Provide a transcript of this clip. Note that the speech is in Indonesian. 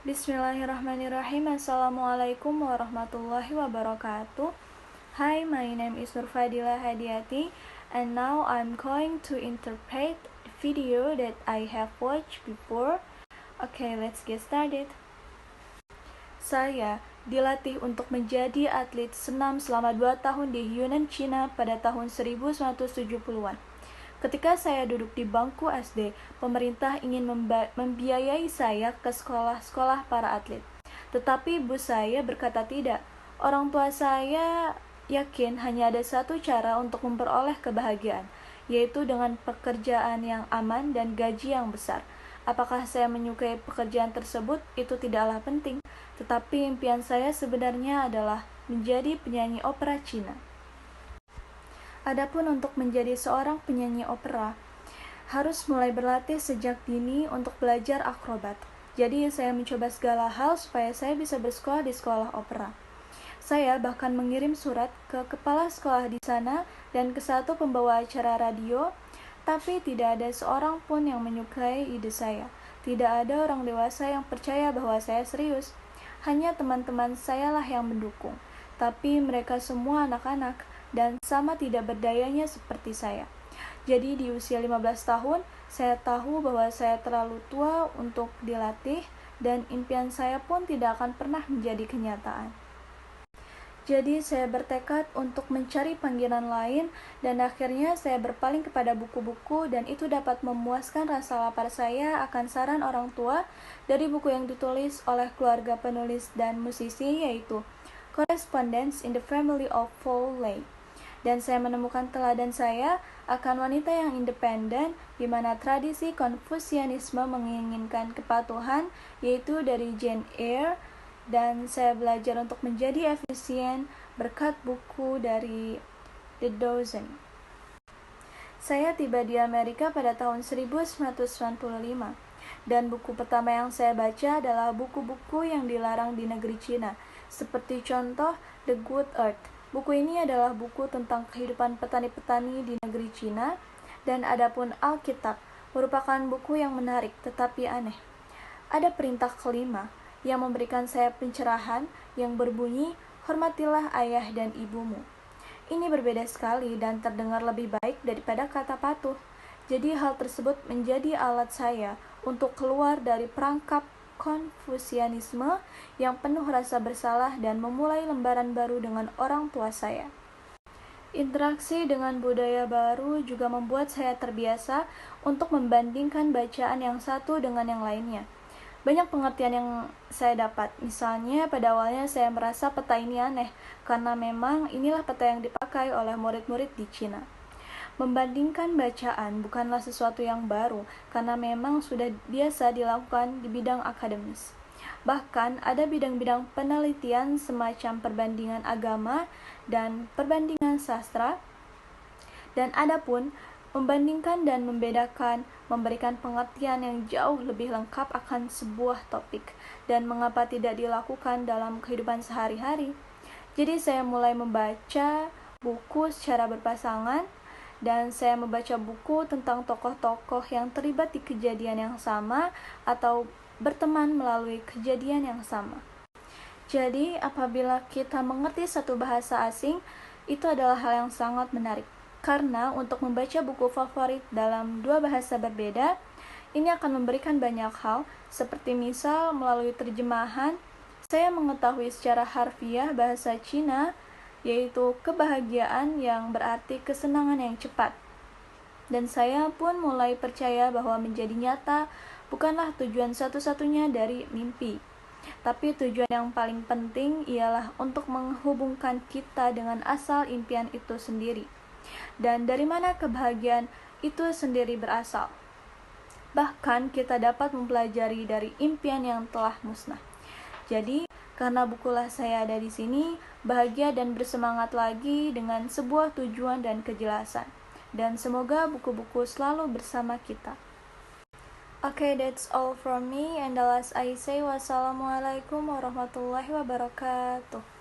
Bismillahirrahmanirrahim. Assalamualaikum warahmatullahi wabarakatuh. Hi, my name is Nurfadila Hadiati, and now I'm going to interpret the video that I have watched before. Okay, let's get started. Saya dilatih untuk menjadi atlet senam selama 2 tahun di Yunnan, China pada tahun 1970-an. Ketika saya duduk di bangku SD, pemerintah ingin membiayai saya ke sekolah-sekolah para atlet. Tetapi ibu saya berkata tidak. Orang tua saya yakin hanya ada satu cara untuk memperoleh kebahagiaan, yaitu dengan pekerjaan yang aman dan gaji yang besar. Apakah saya menyukai pekerjaan tersebut? Itu tidaklah penting. Tetapi impian saya sebenarnya adalah menjadi penyanyi opera Cina. Adapun untuk menjadi seorang penyanyi opera, harus mulai berlatih sejak dini untuk belajar akrobat. Jadi saya mencoba segala hal supaya saya bisa bersekolah di sekolah opera. Saya bahkan mengirim surat ke kepala sekolah di sana dan ke satu pembawa acara radio, tapi tidak ada seorang pun yang menyukai ide saya. Tidak ada orang dewasa yang percaya bahwa saya serius. Hanya teman-teman saya lah yang mendukung. Tapi mereka semua anak-anak dan sama tidak berdayanya seperti saya. Jadi di usia 15 tahun, saya tahu bahwa saya terlalu tua untuk dilatih dan impian saya pun tidak akan pernah menjadi kenyataan. Jadi saya bertekad untuk mencari panggilan lain dan akhirnya saya berpaling kepada buku-buku dan itu dapat memuaskan rasa lapar saya akan saran orang tua dari buku yang ditulis oleh keluarga penulis dan musisi yaitu Correspondence in the Family of Paul Lay. Dan saya menemukan teladan saya akan wanita yang independen di mana tradisi Konfusianisme menginginkan kepatuhan yaitu dari Jane Eyre. Dan saya belajar untuk menjadi efisien berkat buku dari The Dozen. Saya tiba di Amerika pada tahun 1995 dan buku pertama yang saya baca adalah buku-buku yang dilarang di negeri Cina, seperti contoh The Good Earth. Buku ini adalah buku tentang kehidupan petani-petani di negeri Cina, dan adapun Alkitab merupakan buku yang menarik tetapi aneh. Ada perintah kelima yang memberikan saya pencerahan yang berbunyi, hormatilah ayah dan ibumu. Ini berbeda sekali dan terdengar lebih baik daripada kata patuh. Jadi hal tersebut menjadi alat saya untuk keluar dari perangkap Konfusianisme yang penuh rasa bersalah dan memulai lembaran baru dengan orang tua saya. Interaksi dengan budaya baru juga membuat saya terbiasa untuk membandingkan bacaan yang satu dengan yang lainnya. Banyak pengertian yang saya dapat. Misalnya pada awalnya saya merasa peta ini aneh karena memang inilah peta yang dipakai oleh murid-murid di Cina. Membandingkan bacaan bukanlah sesuatu yang baru karena memang sudah biasa dilakukan di bidang akademis. Bahkan ada bidang-bidang penelitian semacam perbandingan agama dan perbandingan sastra. Dan adapun membandingkan dan membedakan memberikan pengertian yang jauh lebih lengkap akan sebuah topik dan mengapa tidak dilakukan dalam kehidupan sehari-hari. Jadi saya mulai membaca buku secara berpasangan dan saya membaca buku tentang tokoh-tokoh yang terlibat di kejadian yang sama atau berteman melalui kejadian yang sama. Jadi apabila kita mengerti satu bahasa asing, itu adalah hal yang sangat menarik. Karena untuk membaca buku favorit dalam dua bahasa berbeda, ini akan memberikan banyak hal, seperti misal melalui terjemahan, saya mengetahui secara harfiah bahasa Cina, yaitu kebahagiaan yang berarti kesenangan yang cepat. Dan saya pun mulai percaya bahwa menjadi nyata bukanlah tujuan satu-satunya dari mimpi. Tapi tujuan yang paling penting ialah untuk menghubungkan kita dengan asal impian itu sendiri. Dan dari mana kebahagiaan itu sendiri berasal. Bahkan kita dapat mempelajari dari impian yang telah musnah. Jadi, karena bukulah saya ada di sini, bahagia dan bersemangat lagi dengan sebuah tujuan dan kejelasan. Dan semoga buku-buku selalu bersama kita. Okay, that's all from me. And the last I say, wassalamualaikum warahmatullahi wabarakatuh.